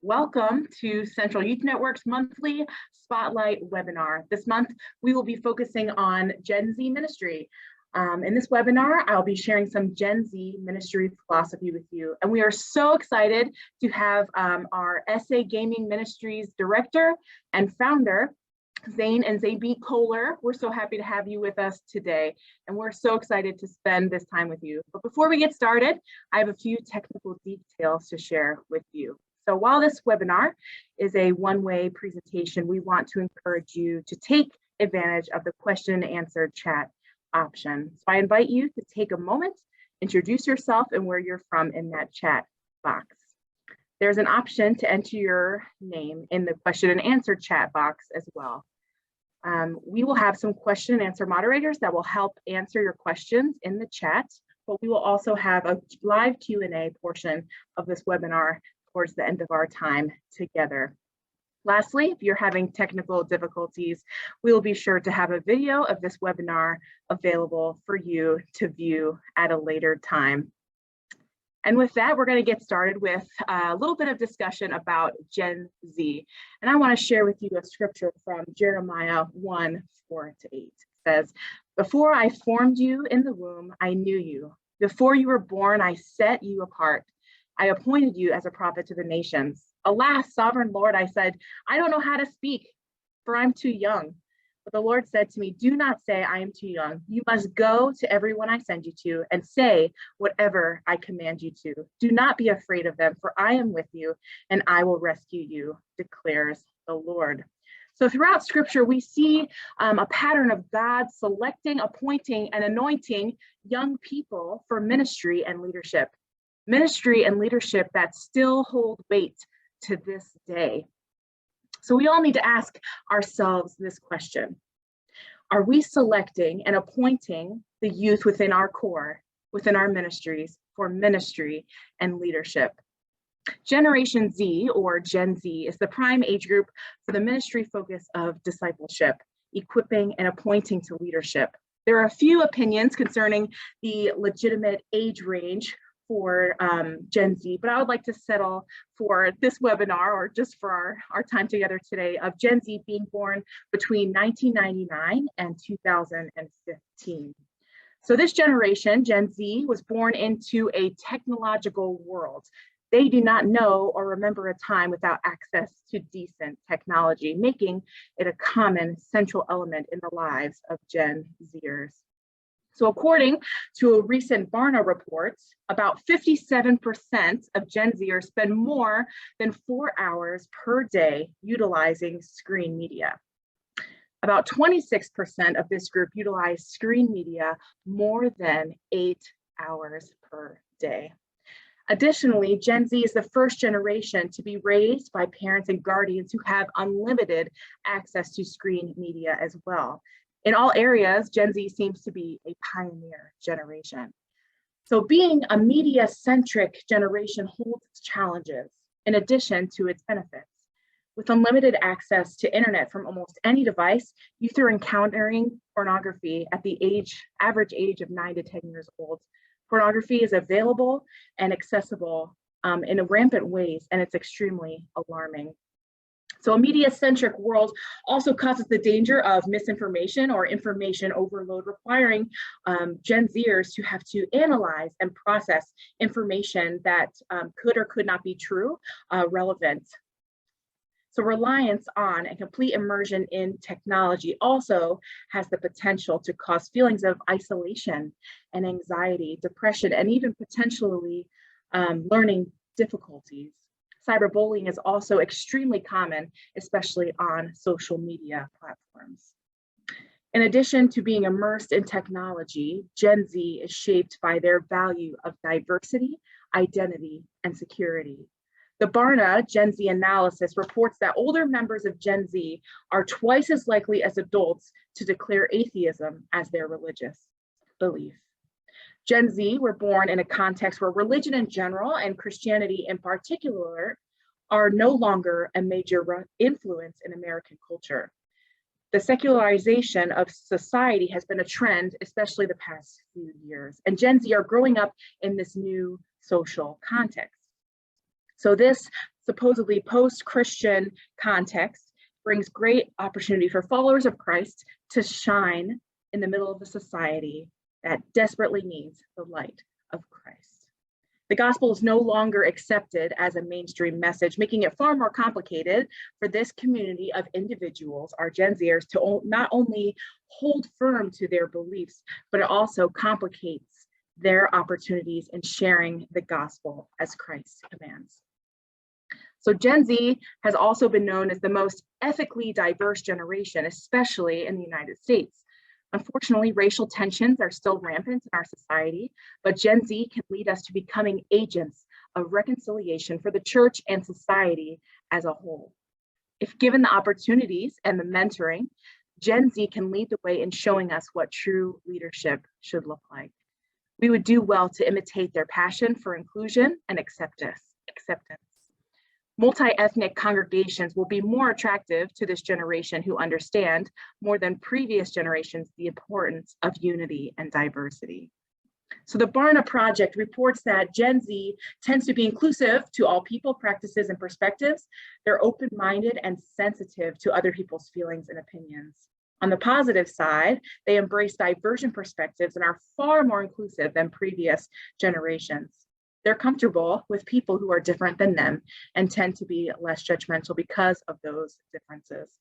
Welcome to Central Youth Network's monthly Spotlight webinar. This month, we will be focusing on Gen Z ministry. In this webinar, I'll be sharing some Gen Z ministry philosophy with you. And we are so excited to have our SA Gaming Ministries Director and Founder, Zane and Koehler. We're so happy to have you with us today, and we're so excited to spend this time with you. But before we get started, I have a few technical details to share with you. So while this webinar is a one-way presentation, we want to encourage you to take advantage of the question and answer chat option. So I invite you to take a moment, introduce yourself and where you're from in that chat box. There's an option to enter your name in the question and answer chat box as well. We will have some question and answer moderators that will help answer your questions in the chat, but we will also have a live Q&A portion of this webinar towards the end of our time together. Lastly, if you're having technical difficulties, we will be sure to have a video of this webinar available for you to view at a later time. And with that, we're going to get started with a little bit of discussion about Gen Z. And I want to share with you a scripture from Jeremiah 1:4-8. It says, "Before I formed you in the womb, I knew you. Before you were born, I set you apart. I appointed you as a prophet to the nations. Alas, sovereign Lord, I said, I don't know how to speak, for I'm too young. But the Lord said to me, do not say I am too young. You must go to everyone I send you to and say whatever I command you to. Do not be afraid of them, for I am with you and I will rescue you, declares the Lord." So throughout scripture, we see a pattern of God selecting, appointing, and anointing young people for ministry and leadership. Ministry and leadership that still hold weight to this day. So we all need to ask ourselves this question: are we selecting and appointing the youth within our core, within our ministries, for ministry and leadership? Generation Z, or Gen Z, is the prime age group for the ministry focus of discipleship, equipping and appointing to leadership. There are a few opinions concerning the legitimate age range for Gen Z, but I would like to settle for this webinar, or just for our time together today, of Gen Z being born between 1999 and 2015. So this generation, Gen Z, was born into a technological world. They do not know or remember a time without access to decent technology, making it a common central element in the lives of Gen Zers. So according to a recent Barna report, about 57% of Gen Zers spend more than 4 hours per day utilizing screen media. About 26% of this group utilize screen media more than 8 hours per day. Additionally, Gen Z is the first generation to be raised by parents and guardians who have unlimited access to screen media as well. In all areas, Gen Z seems to be a pioneer generation. So being a media-centric generation holds its challenges in addition to its benefits. With unlimited access to internet from almost any device, youth are encountering pornography at the average age of 9 to 10 years old. Pornography is available and accessible in rampant ways, and it's extremely alarming. So a media-centric world also causes the danger of misinformation or information overload, requiring Gen Zers to have to analyze and process information that could or could not be true, relevant. So reliance on and complete immersion in technology also has the potential to cause feelings of isolation and anxiety, depression, and even potentially learning difficulties. Cyberbullying is also extremely common, especially on social media platforms. In addition to being immersed in technology, Gen Z is shaped by their value of diversity, identity, and security. The Barna Gen Z analysis reports that older members of Gen Z are twice as likely as adults to declare atheism as their religious belief. Gen Z were born in a context where religion in general and Christianity in particular are no longer a major influence in American culture. The secularization of society has been a trend, especially the past few years, and Gen Z are growing up in this new social context. So this supposedly post-Christian context brings great opportunity for followers of Christ to shine in the middle of a society that desperately needs the light of Christ. The gospel is no longer accepted as a mainstream message, making it far more complicated for this community of individuals, our Gen Zers, to not only hold firm to their beliefs, but it also complicates their opportunities in sharing the gospel as Christ commands. So Gen Z has also been known as the most ethically diverse generation, especially in the United States. Unfortunately, racial tensions are still rampant in our society, but Gen Z can lead us to becoming agents of reconciliation for the church and society as a whole. If given the opportunities and the mentoring, Gen Z can lead the way in showing us what true leadership should look like. We would do well to imitate their passion for inclusion and acceptance. Multi-ethnic congregations will be more attractive to this generation who understand more than previous generations the importance of unity and diversity. So the Barna Project reports that Gen Z tends to be inclusive to all people, practices, and perspectives. They're open-minded and sensitive to other people's feelings and opinions. On the positive side, they embrace divergent perspectives and are far more inclusive than previous generations. They're comfortable with people who are different than them and tend to be less judgmental because of those differences.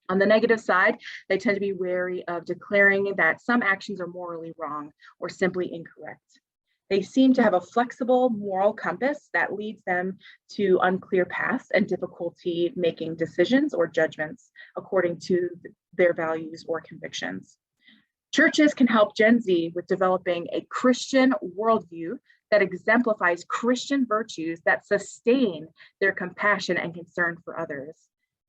On the negative side, they tend to be wary of declaring that some actions are morally wrong or simply incorrect. They seem to have a flexible moral compass that leads them to unclear paths and difficulty making decisions or judgments according to their values or convictions. Churches can help Gen Z with developing a Christian worldview that exemplifies Christian virtues that sustain their compassion and concern for others.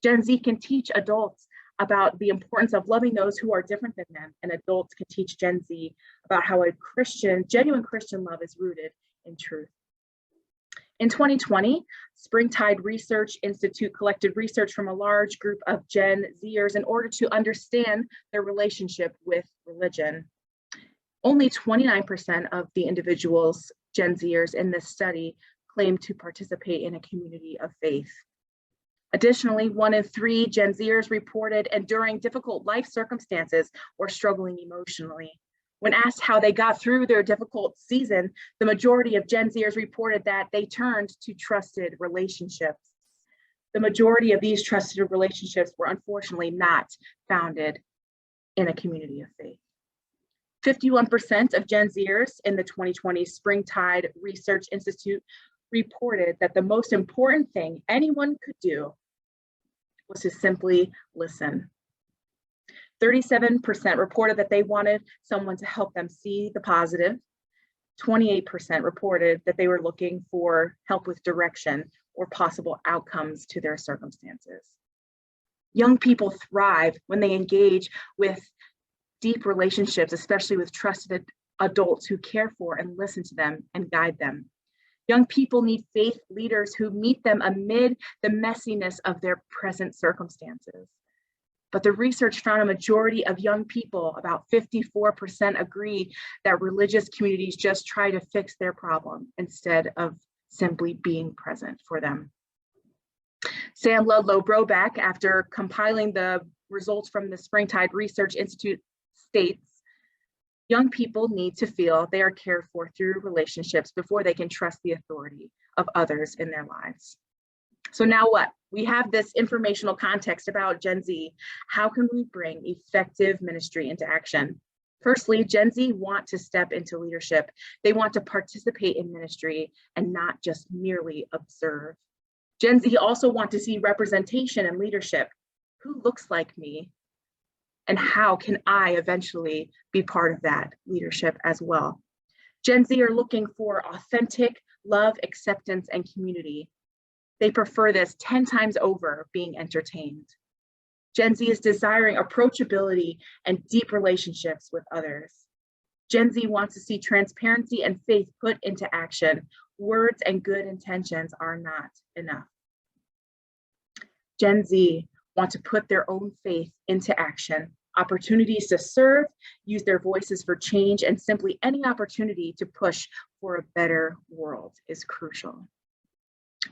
Gen Z can teach adults about the importance of loving those who are different than them, and adults can teach Gen Z about how a genuine Christian love is rooted in truth. In 2020, Springtide Research Institute collected research from a large group of Gen Zers in order to understand their relationship with religion. Only 29% of the individuals, Gen Zers in this study, claim to participate in a community of faith. Additionally, 1 in 3 Gen Zers reported enduring difficult life circumstances or struggling emotionally. When asked how they got through their difficult season, the majority of Gen Zers reported that they turned to trusted relationships. The majority of these trusted relationships were unfortunately not founded in a community of faith. 51% of Gen Zers in the 2020 Springtide Research Institute reported that the most important thing anyone could do was to simply listen. 37% reported that they wanted someone to help them see the positive. 28% reported that they were looking for help with direction or possible outcomes to their circumstances. Young people thrive when they engage with deep relationships, especially with trusted adults who care for and listen to them and guide them. Young people need faith leaders who meet them amid the messiness of their present circumstances. But the research found a majority of young people, about 54%, agree that religious communities just try to fix their problem instead of simply being present for them. Sam Laidlaw-Broback, after compiling the results from the Springtide Research Institute, states, young people need to feel they are cared for through relationships before they can trust the authority of others in their lives. So now what? We have this informational context about Gen Z. How can we bring effective ministry into action? Firstly, Gen Z want to step into leadership. They want to participate in ministry and not just merely observe. Gen Z also want to see representation and leadership. Who looks like me? And how can I eventually be part of that leadership as well? Gen Z are looking for authentic love, acceptance, and community. They prefer this 10 times over being entertained. Gen Z is desiring approachability and deep relationships with others. Gen Z wants to see transparency and faith put into action. Words and good intentions are not enough. Gen Z want to put their own faith into action. Opportunities to serve, use their voices for change, and simply any opportunity to push for a better world is crucial.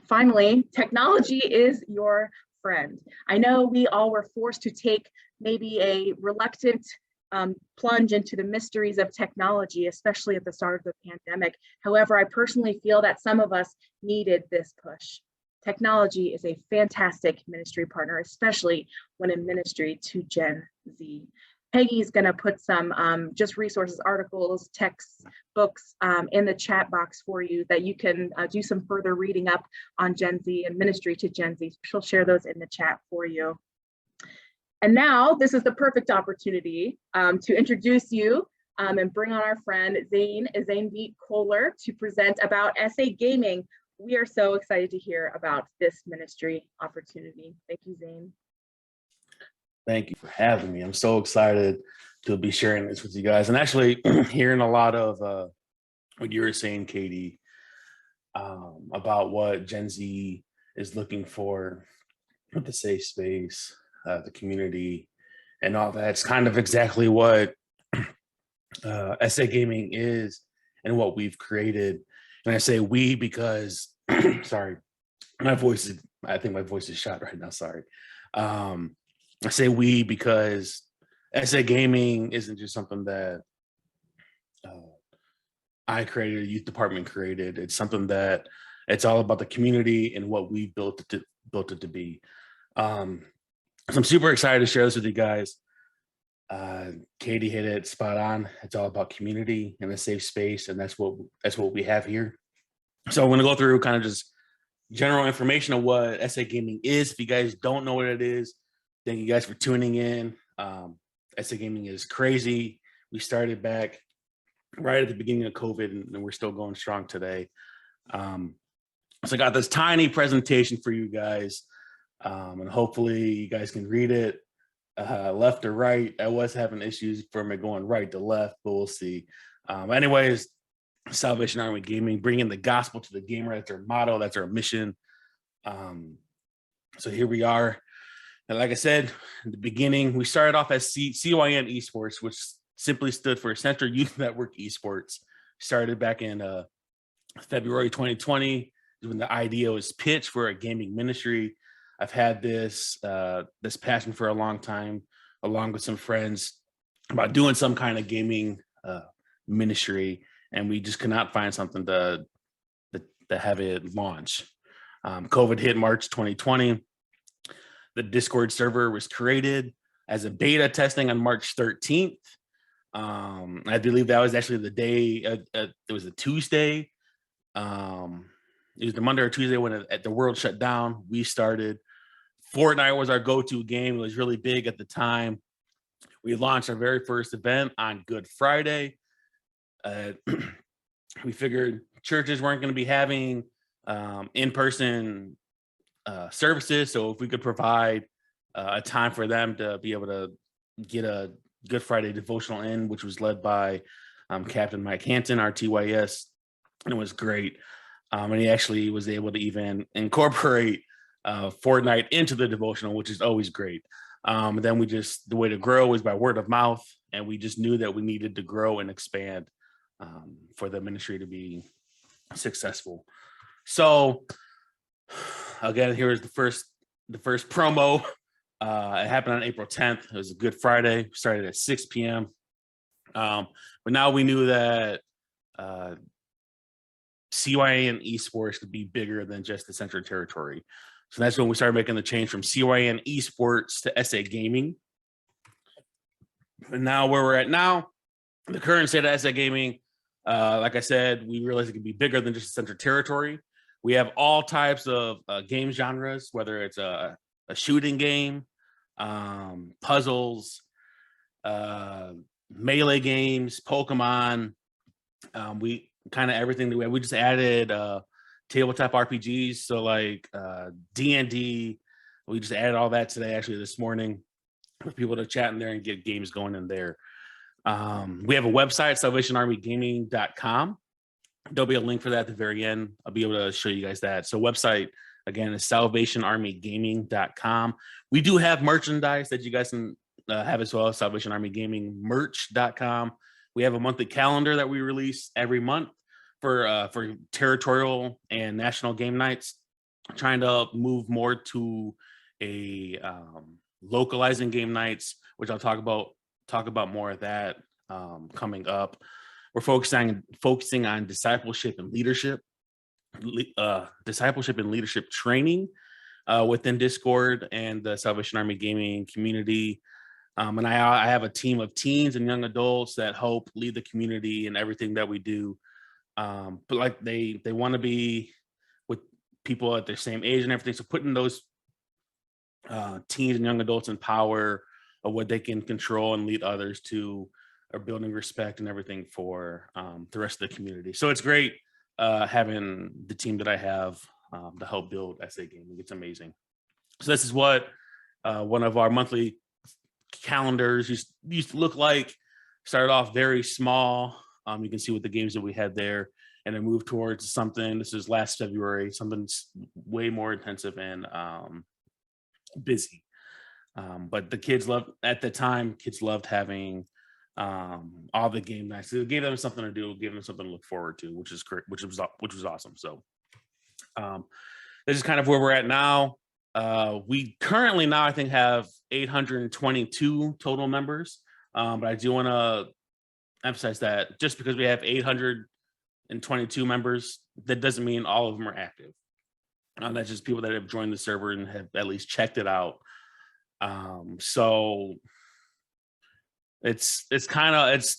Finally, technology is your friend. I know we all were forced to take maybe a reluctant plunge into the mysteries of technology, especially at the start of the pandemic. However, I personally feel that some of us needed this push. Technology is a fantastic ministry partner, especially when in ministry to Gen Z. Peggy's going to put some just resources, articles, texts, books in the chat box for you that you can do some further reading up on Gen Z and ministry to Gen Z. She'll share those in the chat for you. And now this is the perfect opportunity to introduce you and bring on our friend Zane beat Koehler to present about SA Gaming. We are so excited to hear about this ministry opportunity. Thank you, Zane. Thank you for having me. I'm so excited to be sharing this with you guys, and actually hearing a lot of what you were saying, Katie, about what Gen Z is looking for with the safe space, the community, and all that. It's kind of exactly what SA Gaming is and what we've created. And I say we because, sorry, I think my voice is shot right now, sorry. I say we because SA Gaming isn't just something that I created, a youth department created. It's something that it's all about the community and what we built it to be. So I'm super excited to share this with you guys. Katie hit it spot on. It's all about community and a safe space, and that's what we have here. So I'm going to go through kind of just general information of what SA Gaming is. If you guys don't know what it is, thank you guys for tuning in. SA Gaming is crazy. We started back right at the beginning of COVID, and we're still going strong today. So I got this tiny presentation for you guys, and hopefully you guys can read it left or right. I was having issues from it going right to left, but we'll see. Anyways, Salvation Army Gaming, bringing the gospel to the gamer. That's our motto. That's our mission. So here we are. And like I said, in the beginning, we started off as CYN Esports, which simply stood for Central Youth Network Esports. Started back in February 2020 when the idea was pitched for a gaming ministry. I've had this passion for a long time, along with some friends, about doing some kind of gaming ministry, and we just could not find something to have it launch. COVID hit March 2020. The Discord server was created as a beta testing on March 13th. I believe that was actually the day, it was a Tuesday. It was the Monday or Tuesday when the world shut down. We started. Fortnite was our go-to game. It was really big at the time. We launched our very first event on Good Friday. We figured churches weren't going to be having in-person services, so if we could provide a time for them to be able to get a Good Friday devotional in, which was led by Captain Mike Hampton, our TYS, and it was great. And he actually was able to even incorporate Fortnite into the devotional, which is always great. Then the way to grow is by word of mouth, and we just knew that we needed to grow and expand for the ministry to be successful. So again, here is the first promo. It happened on April 10th. It was a Good Friday. We started at 6 p.m. But now we knew that CYN Esports could be bigger than just the Central Territory. So that's when we started making the change from CYN Esports to SA Gaming. And now where we're at now, the current state of SA Gaming, like I said, we realized it could be bigger than just the Central Territory. We have all types of game genres, whether it's a shooting game, puzzles, melee games, Pokemon. We kind of everything. We just added tabletop RPGs, so like D&D. We just added all that today, actually this morning, for people to chat in there and get games going in there. We have a website, salvationarmygaming.com. There'll be a link for that at the very end. I'll be able to show you guys that. So website, again, is salvationarmygaming.com. We do have merchandise that you guys can have as well, salvationarmygamingmerch.com. We have a monthly calendar that we release every month for territorial and national game nights. trying to move more to a localizing game nights, which I'll talk about more of that coming up. We're focusing on discipleship and leadership training within Discord and the Salvation Army gaming community. And I have a team of teens and young adults that help lead the community and everything that we do. But like they want to be with people at their same age and everything. So putting those teens and young adults in power of what they can control and lead others to are building respect and everything for the rest of the community. So it's great having the team that I have to help build SA Gaming. It's amazing. So this is what one of our monthly calendars used to look like. Started off very small. You can see what the games that we had there, and then moved towards something. This is last February, something way more intensive and busy. But the kids loved having all the game nights. It gave them something to do, gave them something to look forward to, which is great, which was awesome. So this is kind of where we're at now. We currently now I think have 822 total members, but I do want to emphasize that just because we have 822 members, that doesn't mean all of them are active. That's just people that have joined the server and have at least checked it out. So it's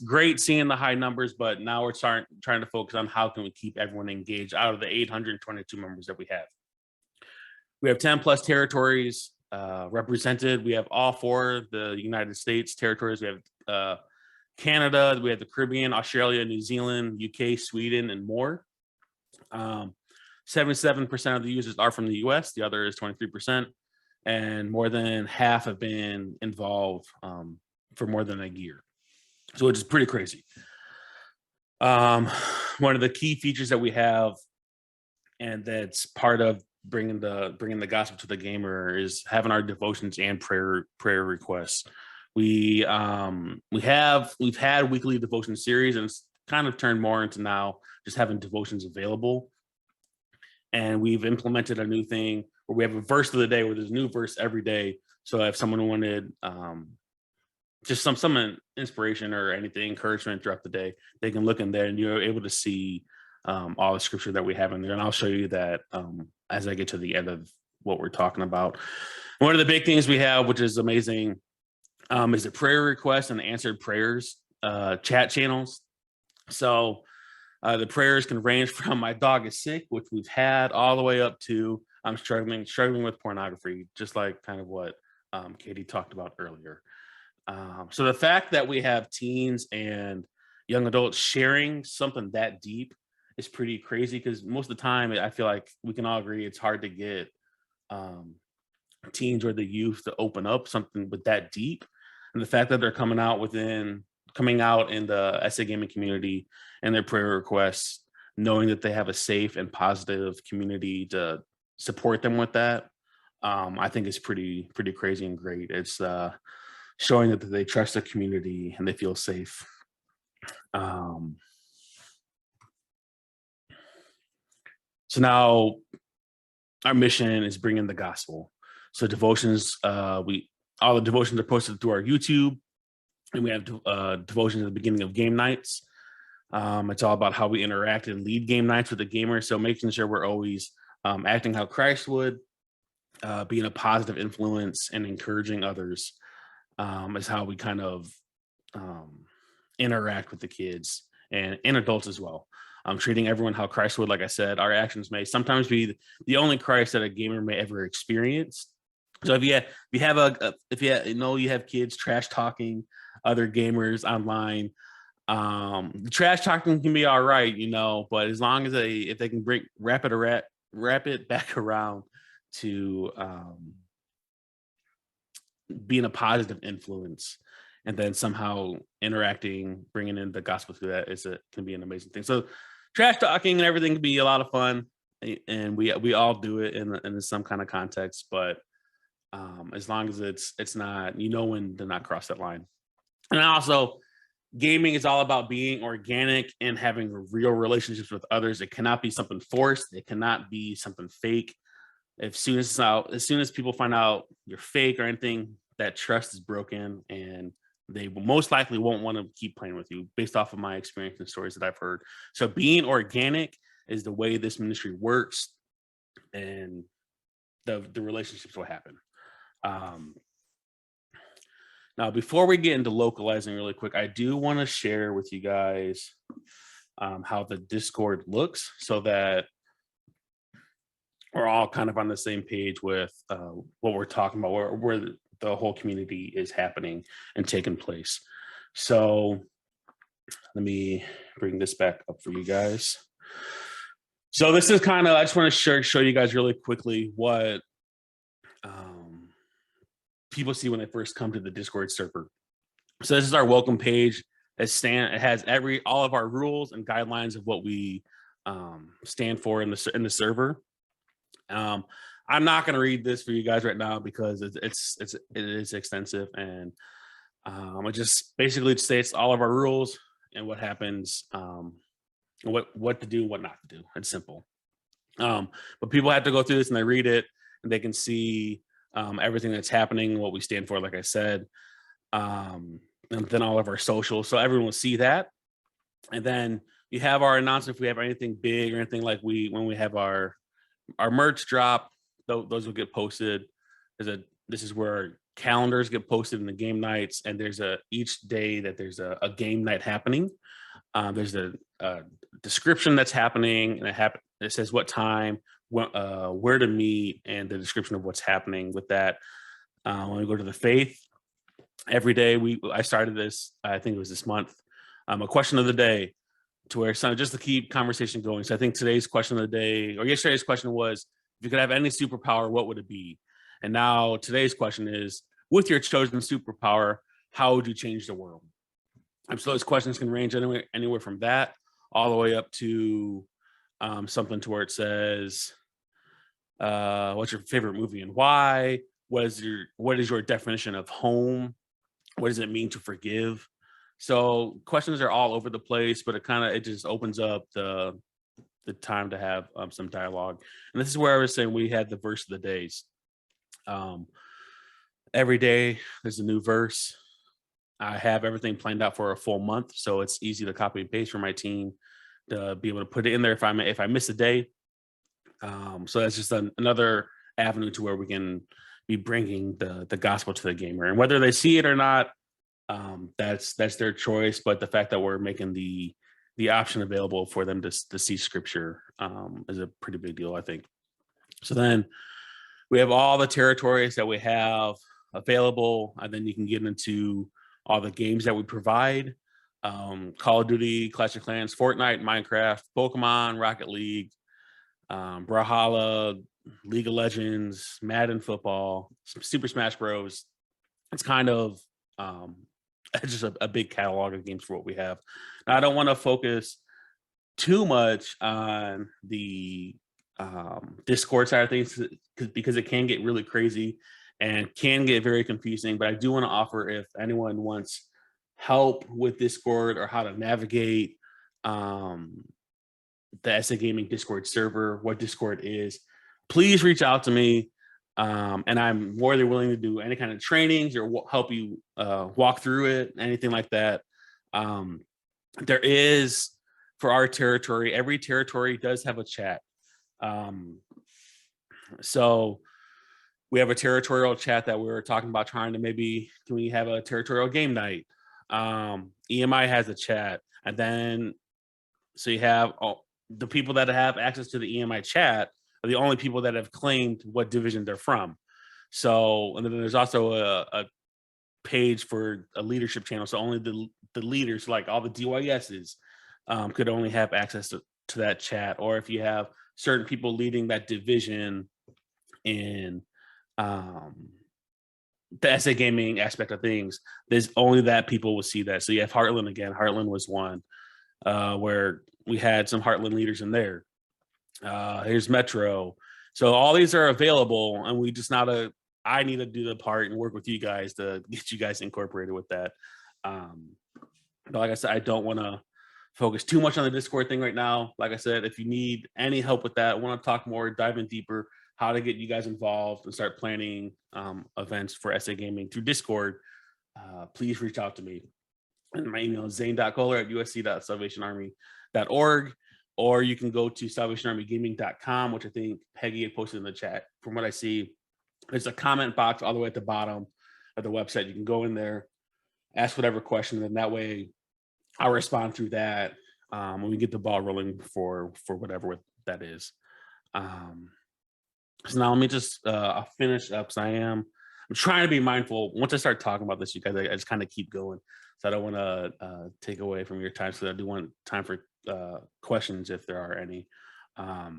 great seeing the high numbers, but now we're trying to focus on how can we keep everyone engaged out of the 822 members that we have. We have 10 plus territories represented. We have all 4 of the United States territories. We have Canada, we have the Caribbean, Australia, New Zealand, UK, Sweden, and more. 77% of the users are from the US, the other is 23%, and more than half have been involved for more than a year. So it's pretty crazy. One of the key features that we have, and that's part of bringing the gospel to the gamer, is having our devotions and prayer requests. We've had weekly devotion series, and it's kind of turned more into now just having devotions available. And we've implemented a new thing where we have a verse of the day, where there's a new verse every day. So if someone wanted just some inspiration or anything, encouragement throughout the day, they can look in there and you're able to see all the scripture that we have in there. And I'll show you that as I get to the end of what we're talking about. One of the big things we have, which is amazing, is the prayer requests and the answered prayers chat channels. So the prayers can range from my dog is sick, which we've had, all the way up to I'm struggling with pornography, just like kind of what Katie talked about earlier. So the fact that we have teens and young adults sharing something that deep is pretty crazy, because most of the time I feel like we can all agree it's hard to get teens or the youth to open up something with that deep. And the fact that they're coming out in the SA gaming community and their prayer requests, knowing that they have a safe and positive community to support them with that, I think is pretty crazy and great. It's showing that they trust the community and they feel safe. So now our mission is bringing the gospel. So devotions, all the devotions are posted through our YouTube, and we have devotions at the beginning of game nights. It's all about how we interact and lead game nights with the gamers. So making sure we're always acting how Christ would, being a positive influence and encouraging others is how we kind of interact with the kids and adults as well. Treating everyone how Christ would. Like I said, our actions may sometimes be the only Christ that a gamer may ever experience. So if you have kids trash talking other gamers online, the trash talking can be all right, but as long as if they can wrap it back around to being a positive influence, and then somehow interacting, bringing in the gospel through that can be an amazing thing. So trash talking and everything can be a lot of fun, and we all do it in some kind of context, but as long as it's not, when to not cross that line. And also, gaming is all about being organic and having real relationships with others. It cannot be something forced. It cannot be something fake. as soon as people find out you're fake or anything, that trust is broken, and they will most likely won't want to keep playing with you based off of my experience and stories that I've heard. So being organic is the way this ministry works, and the relationships will happen. Now, before we get into localizing really quick, I do want to share with you guys how the Discord looks so that we're all kind of on the same page with what we're talking about, where the whole community is happening and taking place. So let me bring this back up for you guys. So this is kind of, I just want to show you guys really quickly what people see when they first come to the Discord server. So this is our welcome page. It has all of our rules and guidelines of what we stand for in the server. I'm not going to read this for you guys right now because it is extensive, and it just basically states all of our rules and what happens, what to do, what not to do. It's simple. But people have to go through this and they read it and they can see everything that's happening, what we stand for, like I said, and then all of our socials. So everyone will see that. And then you have our announcement if we have anything big or anything, like when we have our merch drop, those will get posted. This is where our calendars get posted in the game nights, and there's each day that there's a game night happening. There's a description that's happening, and it says what time, where to meet, and the description of what's happening with that. When we go to the faith, every day I started this, I think it was this month, a question of the day, to where just to keep conversation going. So I think today's question of the day, or yesterday's question was, if you could have any superpower, what would it be? And now today's question is, with your chosen superpower, how would you change the world? So those questions can range anywhere from that all the way up to something to where it says, what's your favorite movie and why? What is your definition of home? What does it mean to forgive? So questions are all over the place, but it just opens up the time to have some dialogue. And this is where I was saying we had the verse of the days. Every day there's a new verse. I have everything planned out for a full month, so it's easy to copy and paste for my team to be able to put it in there if I miss a day. So that's just another avenue to where we can be bringing the gospel to the gamer, and whether they see it or not, that's their choice. But the fact that we're making the option available for them to see scripture is a pretty big deal, I think. So then we have all the territories that we have available, and then you can get into all the games that we provide: Call of Duty, Clash of Clans, Fortnite, Minecraft, Pokemon, Rocket League, Brawlhalla, League of Legends, Madden Football, Super Smash Bros. It's kind of just a big catalog of games for what we have. Now, I don't want to focus too much on the Discord side of things because it can get really crazy and can get very confusing. But I do want to offer, if anyone wants help with Discord or how to navigate the SA Gaming Discord server, what Discord is, please reach out to me. And I'm more than willing to do any kind of trainings or help you walk through it, anything like that. There is, for our territory, every territory does have a chat. So we have a territorial chat that we were talking about trying to can we have a territorial game night? EMI has a chat. And then, so you have the people that have access to the EMI chat are the only people that have claimed what division they're from. So, and then there's also a page for a leadership channel. So only the leaders, like all the DYSs, could only have access to that chat. Or if you have certain people leading that division in the SA gaming aspect of things, there's only that people will see that. So you have Heartland again. Heartland was one where we had some Heartland leaders in there. Here's Metro. So all these are available, and we just I need to do the part and work with you guys to get you guys incorporated with that. But like I said, I don't want to focus too much on the Discord thing right now. Like I said, if you need any help with that, want to talk more, dive in deeper, how to get you guys involved and start planning events for SA Gaming through Discord, please reach out to me. And my email is zane.koehler@usc.salvationarmy.org, or you can go to salvationarmygaming.com, which I think Peggy had posted in the chat. From what I see, there's a comment box all the way at the bottom of the website. You can go in there, ask whatever question, and that way I'll respond through that when we get the ball rolling for whatever that is. So now let me just I'll finish up. So I'm trying to be mindful. Once I start talking about this, you guys, I just kind of keep going. So I don't want to take away from your time. So I do want time for questions if there are any. So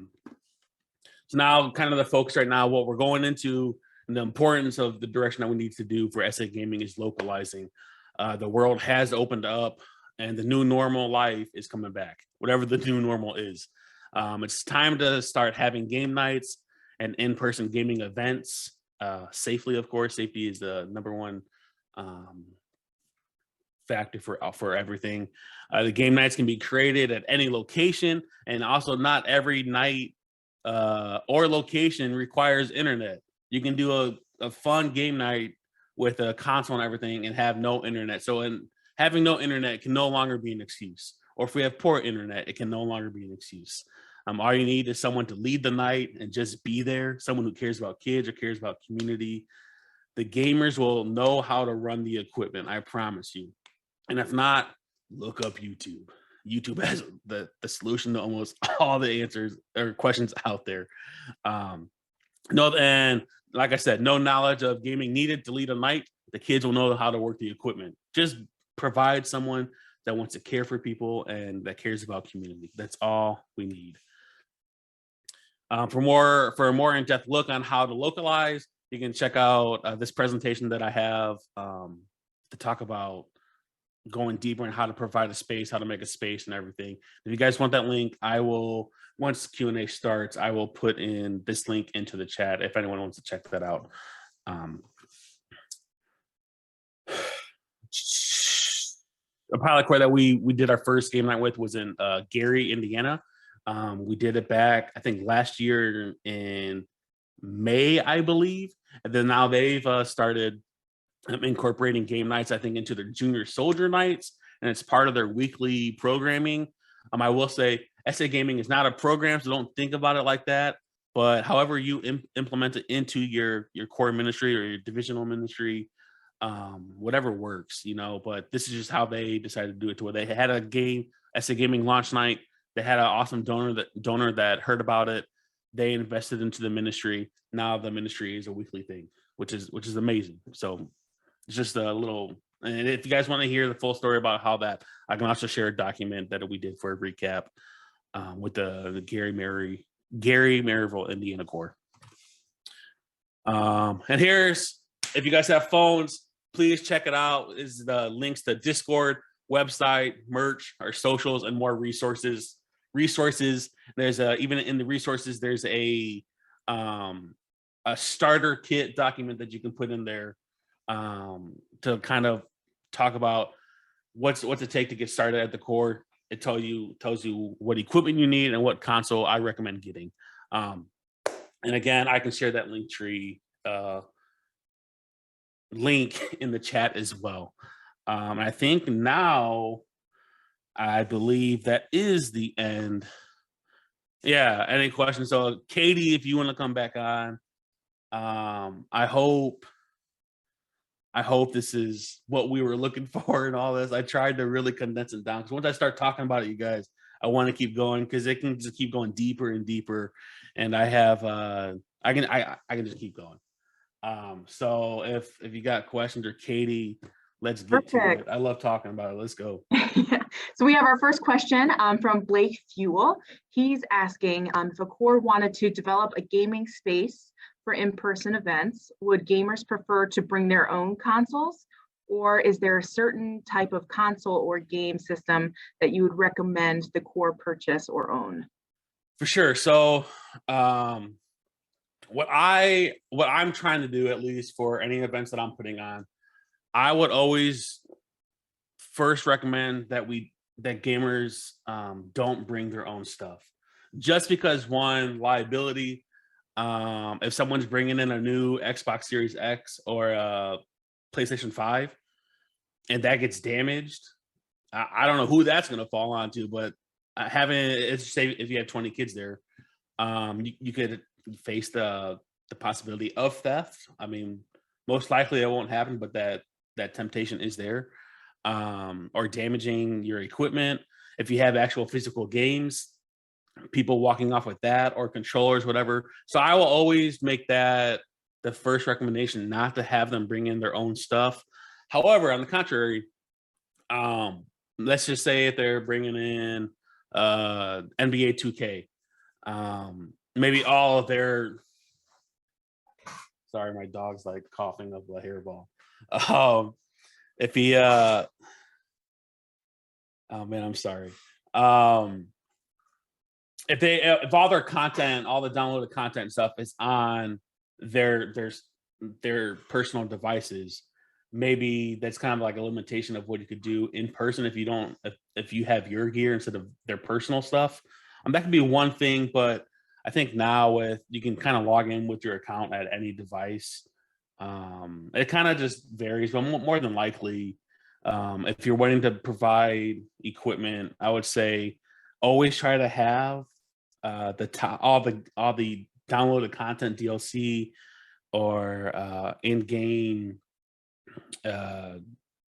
now kind of the focus right now, what we're going into, and the importance of the direction that we need to do for SA Gaming is localizing. The world has opened up and the new normal life is coming back, whatever the new normal is. It's time to start having game nights and in-person gaming events safely. Of course, safety is the number one factor for everything. The game nights can be created at any location, and also not every night or location requires internet. You can do a fun game night with a console and everything and have no internet. So having no internet can no longer be an excuse. Or if we have poor internet, it can no longer be an excuse. All you need is someone to lead the night and just be there, someone who cares about kids or cares about community. The gamers will know how to run the equipment, I promise you. And if not, look up YouTube. YouTube has the solution to almost all the answers or questions out there. And like I said, no knowledge of gaming needed to lead a night. The kids will know how to work the equipment. Just provide someone that wants to care for people and that cares about community. That's all we need. For a more in-depth look on how to localize, you can check out this presentation that I have to talk about going deeper in how to provide a space, how to make a space and everything. If you guys want that link, I will, once Q&A starts, I will put in this link into the chat if anyone wants to check that out. A pilot core that we did our first game night with was in Gary, Indiana. We did it back, I think, last year in May, I believe. And then now they've started incorporating game nights, I think, into their junior soldier nights, and it's part of their weekly programming. I will say SA Gaming is not a program, so don't think about it like that. But however you implement it into your core ministry or your divisional ministry, whatever works, but this is just how they decided to do it, to where they had a game, SA Gaming launch night. They had an awesome donor that heard about it. They invested into the ministry. Now the ministry is a weekly thing, which is amazing. So it's just a little, and if you guys want to hear the full story about how that, I can also share a document that we did for a recap with the Gary Maryville, Indiana Corps. And here's, if you guys have phones, please check it out. This is the links to Discord, website, merch, our socials, and more resources. There's even in the resources, there's a starter kit document that you can put in there to kind of talk about what's it take to get started at the Corps. It tells you what equipment you need and what console I recommend getting. And again, I can share that link in the chat as well. I think now, I believe that is the end. Yeah, any questions? So Katie, if you want to come back on, I hope this is what we were looking for in all this. I tried to really condense it down, because once I start talking about it, you guys, I want to keep going, because it can just keep going deeper and deeper. And I have I can just keep going. So if you got questions, or Katie, let's get to it. I love talking about it. Let's go. Yeah. So we have our first question from Blake Fuel. He's asking if a Corps wanted to develop a gaming space for in-person events, would gamers prefer to bring their own consoles, or is there a certain type of console or game system that you would recommend the Corps purchase or own? For sure. So what I'm trying to do, at least for any events that I'm putting on, I would always first recommend that gamers don't bring their own stuff, just because, one, liability. If someone's bringing in a new Xbox Series X or a PlayStation 5 and that gets damaged, I don't know who that's going to fall onto, but having it's say if you have 20 kids there, you could face the possibility of theft. I mean, most likely it won't happen, but that temptation is there. Or damaging your equipment. If you have actual physical games, people walking off with that or controllers, whatever. So I will always make that the first recommendation, not to have them bring in their own stuff. However, on the contrary, let's just say if they're bringing in NBA 2K, maybe all of their, sorry, my dog's like coughing up a hairball. If he oh man, I'm sorry. If all their content, all the downloaded content and stuff is on their personal devices, maybe that's kind of like a limitation of what you could do in person if you have your gear instead of their personal stuff. That could be one thing, but I think now you can kind of log in with your account at any device. It kind of just varies, but more than likely, if you're wanting to provide equipment, I would say always try to have all the downloaded content, DLC or in-game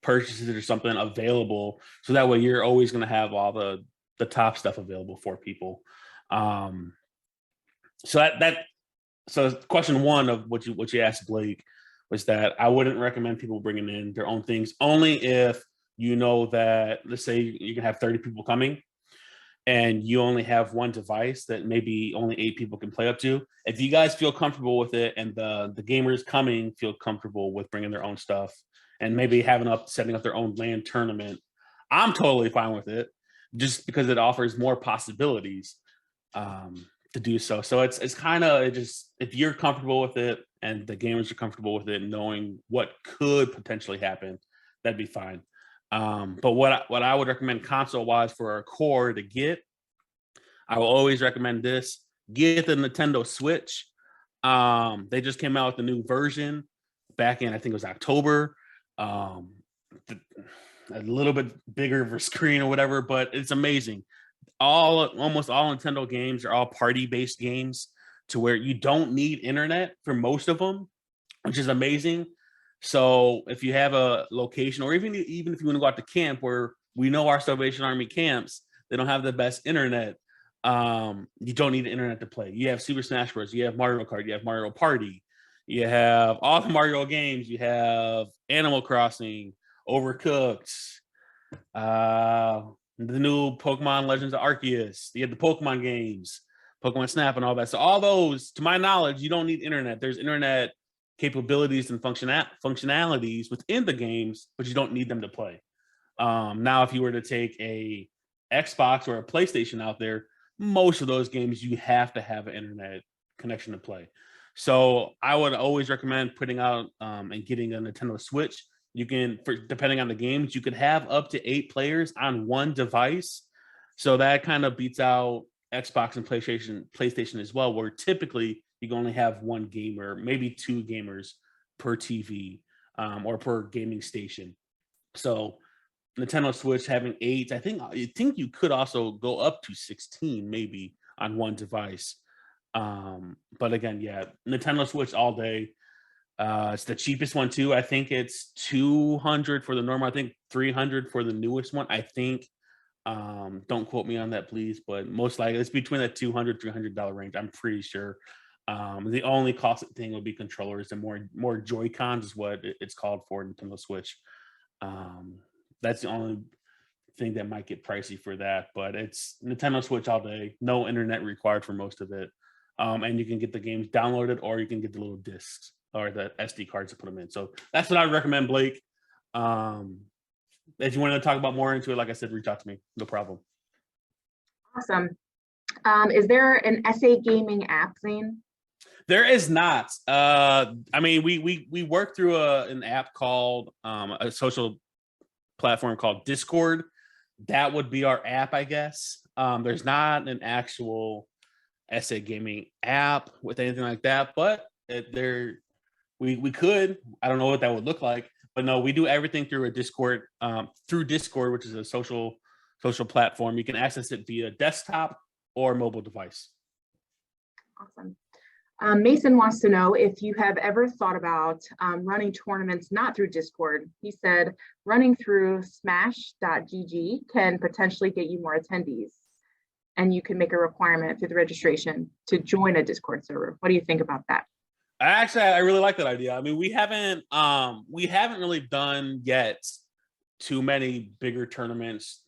purchases or something available, so that way you're always going to have all the top stuff available for people. So question one of what you asked Blake was that I wouldn't recommend people bringing in their own things, only if you know that, let's say you can have 30 people coming and you only have one device that maybe only 8 people can play up to. If you guys feel comfortable with it and the gamers coming feel comfortable with bringing their own stuff and maybe setting up their own LAN tournament, I'm totally fine with it, just because it offers more possibilities to do so. So it's kind of just, if you're comfortable with it and the gamers are comfortable with it, knowing what could potentially happen, that'd be fine. But what I would recommend console wise for our core to get, I will always recommend this: get the Nintendo Switch. They just came out with a new version back in, I think it was October. A little bit bigger of a screen or whatever, but it's amazing. Almost all Nintendo games are all party-based games, to where you don't need internet for most of them, which is amazing. So if you have a location, or even if you want to go out to camp, where we know our Salvation Army camps, they don't have the best internet. You don't need the internet to play. You have Super Smash Bros. You have Mario Kart. You have Mario Party. You have all the Mario games. You have Animal Crossing, Overcooked, the new Pokemon Legends of Arceus. You have the Pokemon games, Pokemon Snap, and all that. So all those, to my knowledge, you don't need internet. There's internet capabilities and functionalities within the games, but you don't need them to play. Now, if you were to take a Xbox or a PlayStation out there, most of those games you have to have an internet connection to play. So I would always recommend putting out and getting a Nintendo Switch. You can, depending on the games, you could have up to 8 players on one device. So that kind of beats out Xbox and PlayStation as well, where typically you can only have one gamer, maybe 2 gamers per TV or per gaming station. So Nintendo Switch having 8, I think you could also go up to 16 maybe on one device. But again, yeah, Nintendo Switch all day. It's the cheapest one too. I think it's $200 for the normal. I think $300 for the newest one. I think. Don't quote me on that, please, but most likely it's between that $200-$300 range. I'm pretty sure. The only cost thing would be controllers and more Joy-Cons is what it's called for Nintendo Switch. That's the only thing that might get pricey for that, but it's Nintendo Switch all day. No internet required for most of it. And you can get the games downloaded, or you can get the little discs or the SD cards to put them in. So that's what I would recommend, Blake. If you want to talk about more into it, like I said, reach out to me. No problem. Awesome. Is there an SA gaming app, Zane? There is not. I mean, we work through an app called a social platform called Discord. That would be our app, I guess. There's not an actual SA Gaming app with anything like that, but we could. I don't know what that would look like, but no, we do everything through a Discord, which is a social platform. You can access it via desktop or mobile device. Awesome. Mason wants to know if you have ever thought about running tournaments not through Discord. He said running through smash.gg can potentially get you more attendees, and you can make a requirement through the registration to join a Discord server. What do you think about that? I really like that idea. I mean, we haven't really done yet too many bigger tournaments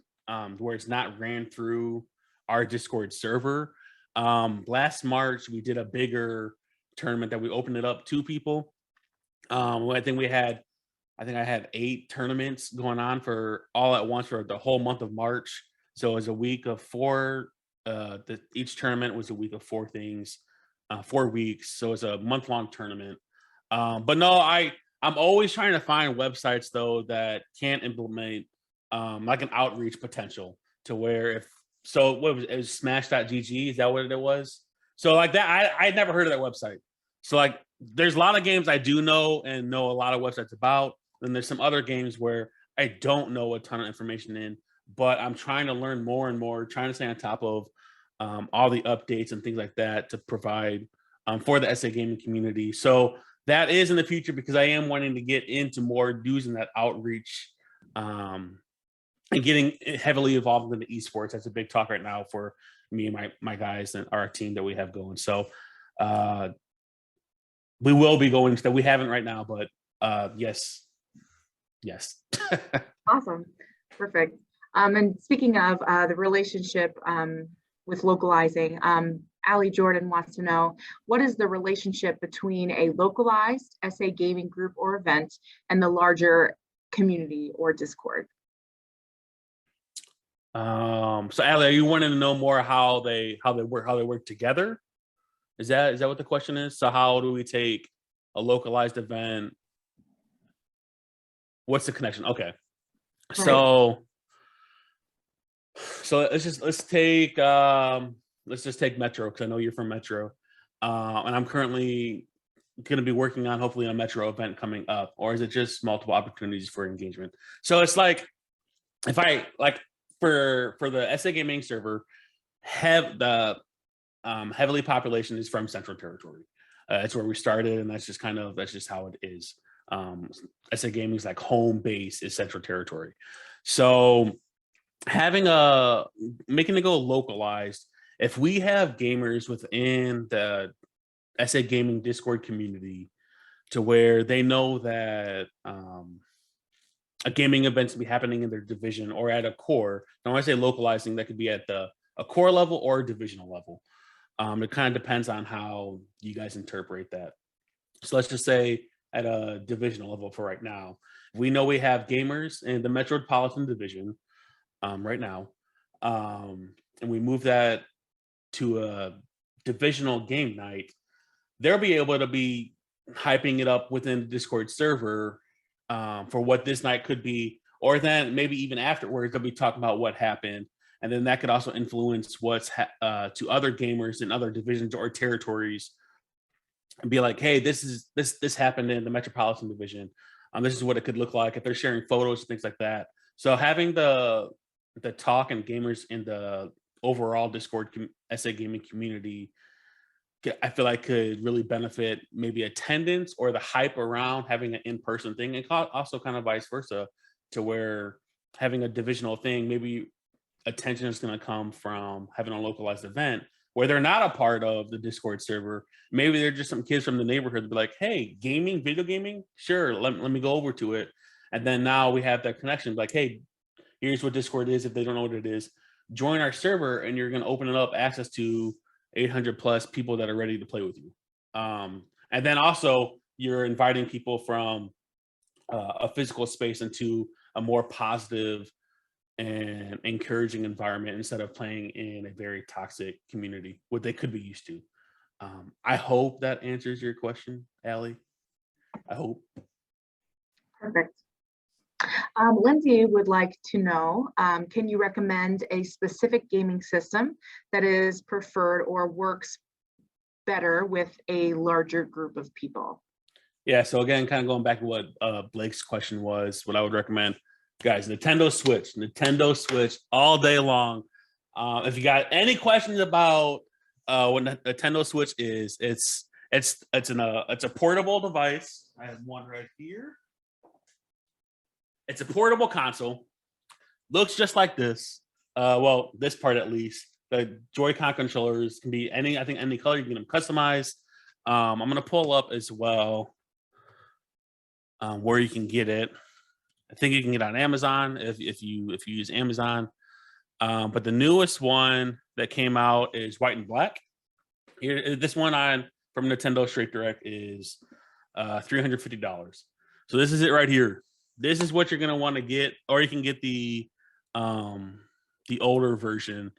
where it's not ran through our Discord server. Last March we did a bigger tournament that we opened it up to people. I think I had 8 tournaments going on for all at once for the whole month of March. So it was a week of 4. Each tournament was a week of 4 things, 4 weeks. So it's a month-long tournament. But no, I'm always trying to find websites though that can implement like an outreach potential to where it was smash.gg, is that what it was? So like that, I'd never heard of that website. So like there's a lot of games I do know and know a lot of websites about. And there's some other games where I don't know a ton of information in, but I'm trying to learn more and more, trying to stay on top of all the updates and things like that to provide for the SA gaming community. So that is in the future because I am wanting to get into more using that outreach and getting heavily involved in the esports. That's a big talk right now for me and my guys and our team that we have going. So we will be going to that. We haven't right now, but yes. Awesome. Perfect. And speaking of the relationship with localizing, Allie Jordan wants to know, what is the relationship between a localized SA gaming group or event and the larger community or Discord? So Allie, are you wanting to know more how they work together? Is that what the question is? So how do we take a localized event? What's the connection? Okay. Right. So let's just take Metro, because I know you're from Metro. And I'm currently going to be working on hopefully a Metro event coming up, or is it just multiple opportunities for engagement? So it's like, if I like for the SA Gaming server, have the heavily population is from Central Territory. That's where we started, and that's just how it is. SA Gaming's like home base is Central Territory. So making it go localized, if we have gamers within the SA Gaming Discord community to where they know that a gaming event's be happening in their division or at a core. Now, when I say localizing, that could be at a core level or a divisional level. It kind of depends on how you guys interpret that. So let's just say at a divisional level for right now, we know we have gamers in the Metropolitan Division right now, and we move that to a divisional game night. They'll be able to be hyping it up within the Discord server for what this night could be, or then maybe even afterwards they'll be talking about what happened, and then that could also influence what's to other gamers in other divisions or territories, and be like, hey, this happened in the Metropolitan Division. This is what it could look like if they're sharing photos and things like that. So having the talk and gamers in the overall Discord SA gaming community, I feel like could really benefit maybe attendance or the hype around having an in-person thing, and also kind of vice versa, to where having a divisional thing, maybe attention is going to come from having a localized event where they're not a part of the Discord server. Maybe they're just some kids from the neighborhood to be like, hey, video gaming, sure, let me go over to it. And then now we have that connection, like, hey, here's what Discord is. If they don't know what it is, join our server and you're going to open it up access to 800 plus people that are ready to play with you. And then also you're inviting people from a physical space into a more positive and encouraging environment instead of playing in a very toxic community, what they could be used to. I hope that answers your question, Allie. I hope. Perfect. Lindsay would like to know, can you recommend a specific gaming system that is preferred or works better with a larger group of people? Yeah, so again, kind of going back to what Blake's question was, what I would recommend, guys, Nintendo Switch all day long. If you got any questions about what Nintendo Switch is, it's a portable device. I have one right here. It's a portable console. Looks just like this. Well, this part at least. The Joy-Con controllers can be any, I think, any color. You can get them customized. I'm gonna pull up as well where you can get it. I think you can get it on Amazon if you use Amazon. But the newest one that came out is white and black. Here, this one from Nintendo Straight Direct is $350. So this is it right here. This is what you're gonna want to get, or you can get the older version,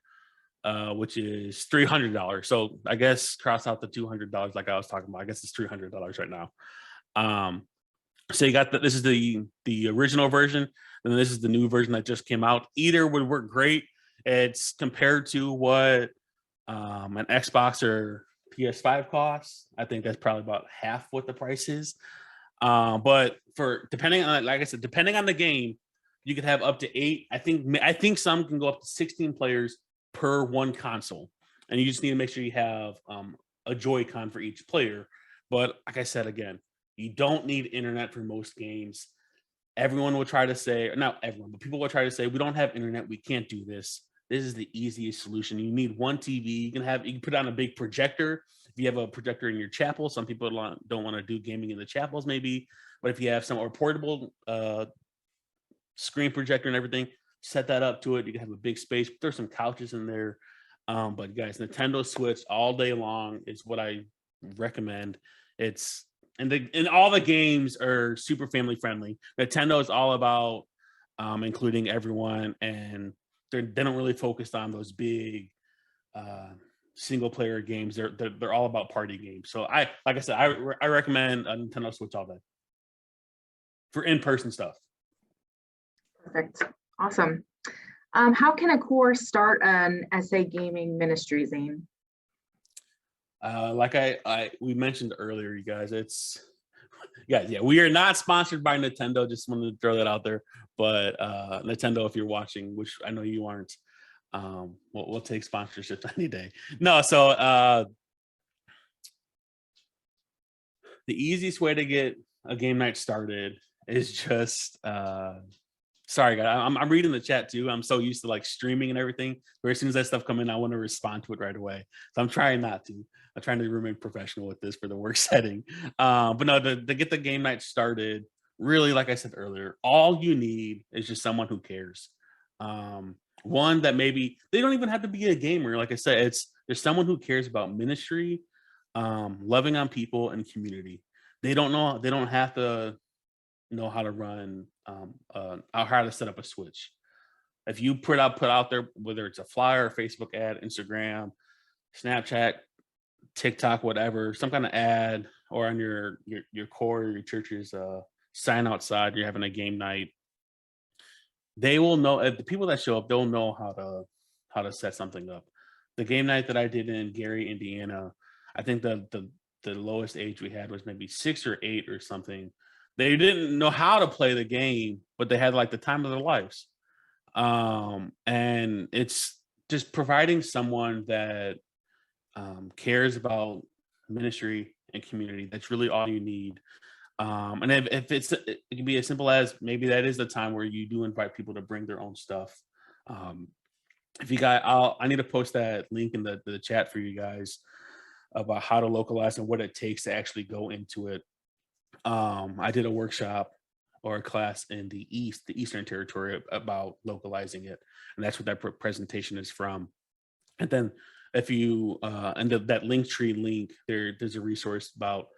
which is $300. So I guess cross out the $200 like I was talking about. I guess it's $300 right now. So you got this is the original version, and this is the new version that just came out. Either would work great. It's compared to what an Xbox or PS5 costs. I think that's probably about half what the price is. But for depending on, like I said, depending on the game, you could have up to 8. I think some can go up to 16 players per one console, and you just need to make sure you have a Joy-Con for each player. But like I said again, you don't need internet for most games. Everyone will try to say, or not everyone, but people will try to say, we don't have internet, we can't do this. This is the easiest solution. You need one TV. You can put on a big projector. If you have a projector in your chapel, some people don't want to do gaming in the chapels, maybe. But if you have some or portable screen projector and everything, set that up to it. You can have a big space. There's some couches in there. But guys, Nintendo Switch all day long is what I recommend. And all the games are super family friendly. Nintendo is all about including everyone, and they don't really focus on those big single player games. They're all about party games. So like I said, I recommend a Nintendo Switch all day for in-person stuff. Perfect. Awesome. How can a course start an SA gaming ministry, Zane? Like we mentioned earlier, you guys, we are not sponsored by Nintendo. Just wanted to throw that out there. But Nintendo, if you're watching, which I know you aren't, we'll take sponsorships any day. No, so the easiest way to get a game night started is just sorry guys, I'm reading the chat too. I'm so used to like streaming and everything, where as soon as that stuff come in, I want to respond to it right away. So I'm trying not to. I'm trying to remain professional with this for the work setting. But no, to get the game night started, really, like I said earlier, all you need is just someone who cares. One that maybe they don't even have to be a gamer. Like I said, there's someone who cares about ministry, loving on people, and community. They don't have to know how to run how to set up a switch. If you put out there, whether it's a flyer, Facebook ad, Instagram, Snapchat, TikTok, whatever, some kind of ad, or on your core, your church's sign outside, you're having a game night, they will know. If the people that show up, they'll know how to set something up. The game night that I did in Gary, Indiana, I think the lowest age we had was maybe 6 or 8 or something. They didn't know how to play the game, but they had like the time of their lives. And it's just providing someone that cares about ministry and community. That's really all you need. And if it can be as simple as maybe that is the time where you do invite people to bring their own stuff. If you got, I need to post that link in the chat for you guys about how to localize and what it takes to actually go into it. I did a workshop or a class in the Eastern Territory about localizing it, and that's what that presentation is from. And then if you and that Linktree link, there's a resource about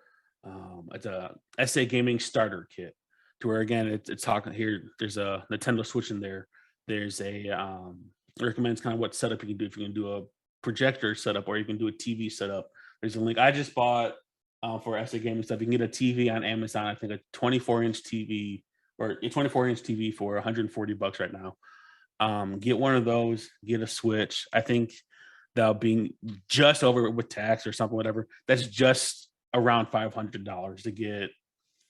it's a SA gaming starter kit, to where again it's talking here. There's a Nintendo Switch in there. There's a recommends kind of what setup you can do, if you can do a projector setup or you can do a TV setup. There's a link I just bought for SA gaming stuff. You can get a TV on Amazon. I think a 24-inch TV or a 24-inch TV for $140 right now. Get one of those, get a Switch. I think that'll be just over with tax or something, whatever. That's just around $500 to get.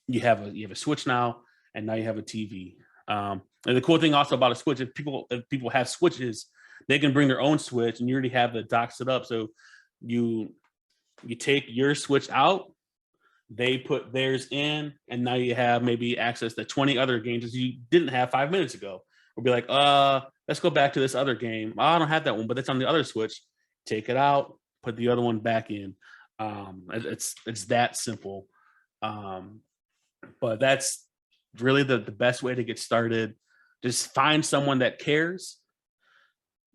You have a Switch now, and now you have a TV. And the cool thing also about a Switch, if people have Switches, they can bring their own Switch, and you already have the dock set up. So you take your Switch out, they put theirs in, and now you have maybe access to 20 other games that you didn't have 5 minutes ago. We'll be like, let's go back to this other game. Oh, I don't have that one, but it's on the other Switch. Take it out, put the other one back in. It's that simple. But that's really the best way to get started. Just find someone that cares.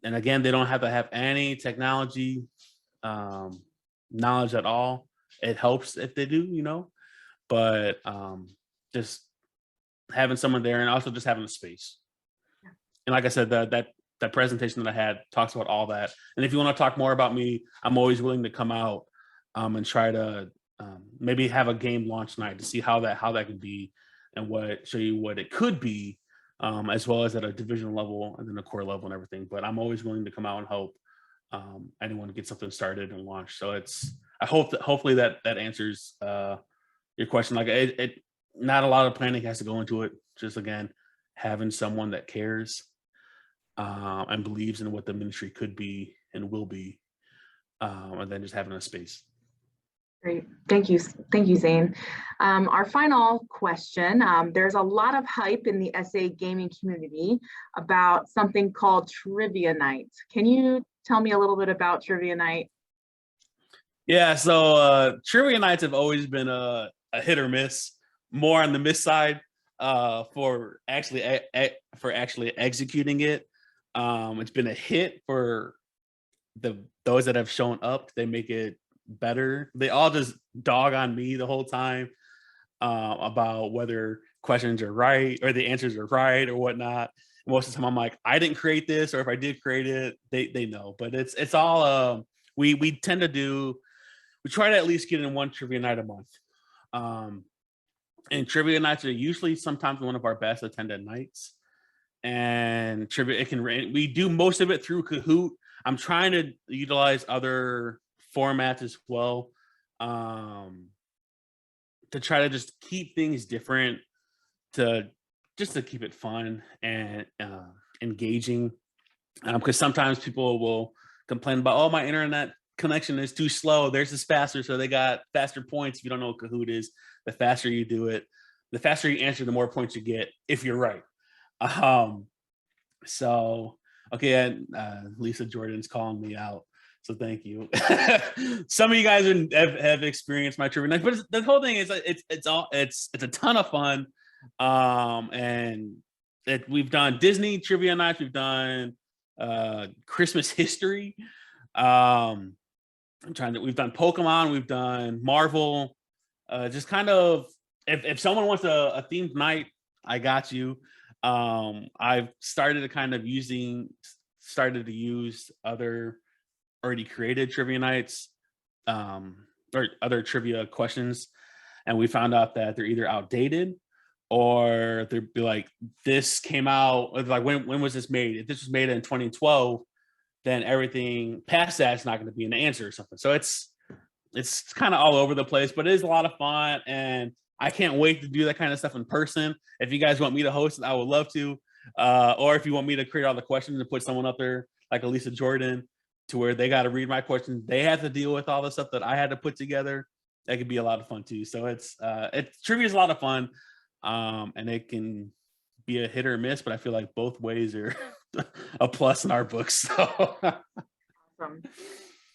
And again, they don't have to have any technology knowledge at all. It helps if they do, but just having someone there, and also just having a space. And like I said, that presentation that I had talks about all that. And if you want to talk more about me, I'm always willing to come out and try to maybe have a game launch night to see how that could be, and show you what it could be, as well as at a division level and then a core level and everything. But I'm always willing to come out and help anyone get something started and launch. So I hope that hopefully that answers your question. Like it not a lot of planning has to go into it. Just again, having someone that cares and believes in what the ministry could be and will be, and then just having a space. Great. Thank you, Zane. Our final question, there's a lot of hype in the SA gaming community about something called Trivia Night. Can you tell me a little bit about Trivia Night? Yeah, so Trivia Nights have always been a hit or miss, more on the miss side for actually executing it. It's been a hit for those that have shown up. They make it better. They all just dog on me the whole time about whether questions are right or the answers are right or whatnot. Most of the time I'm like, I didn't create this, or if I did create it, they know. But it's all we tend to do. We try to at least get in one trivia night a month. And trivia nights are usually sometimes one of our best attended nights. And trivia, we do most of it through Kahoot. I'm trying to utilize other formats as well, to try to just keep things different, to keep it fun and engaging, because sometimes people will complain about, oh, my internet connection is too slow, theirs is faster, so they got faster points. If you don't know what Kahoot is, the faster you do it, the faster you answer, the more points you get if you're right. So okay, and Lisa Jordan's calling me out, so thank you. Some of you guys have experienced my trivia night, but the whole thing is it's a ton of fun. And we've done Disney trivia nights, we've done Christmas history. We've done Pokemon, we've done Marvel. Just kind of, if someone wants a themed night, I got you. I've started to use other already created trivia nights, or other trivia questions, and we found out that they're either outdated, or they'd be like, this came out, like, when was this made? If this was made in 2012, then everything past that's not going to be an answer or something. So it's kind of all over the place, but it is a lot of fun, and I can't wait to do that kind of stuff in person. If you guys want me to host it, I would love to. Or if you want me to create all the questions and put someone up there like Lisa Jordan, to where they got to read my questions, they have to deal with all the stuff that I had to put together, that could be a lot of fun too. So trivia is a lot of fun, and it can be a hit or miss, but I feel like both ways are a plus in our books. So.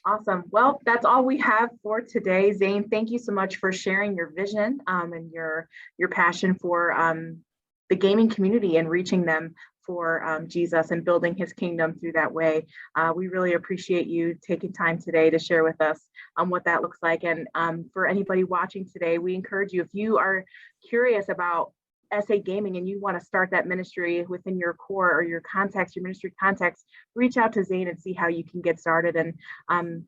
Awesome. Well, that's all we have for today. Zane, thank you so much for sharing your vision and your passion for the gaming community and reaching them for Jesus and building his kingdom through that way. We really appreciate you taking time today to share with us what that looks like. And for anybody watching today, we encourage you, if you are curious about SA gaming and you want to start that ministry within your core or your ministry context, reach out to Zane and see how you can get started. And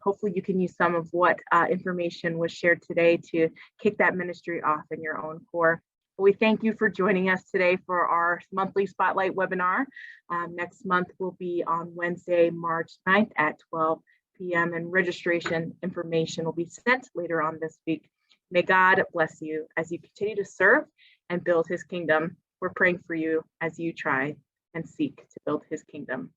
hopefully you can use some of what information was shared today to kick that ministry off in your own core. We thank you for joining us today for our monthly Spotlight webinar. Next month will be on Wednesday, March 9th at 12 p.m. and registration information will be sent later on this week. May God bless you as you continue to serve and build his kingdom. We're praying for you as you try and seek to build his kingdom.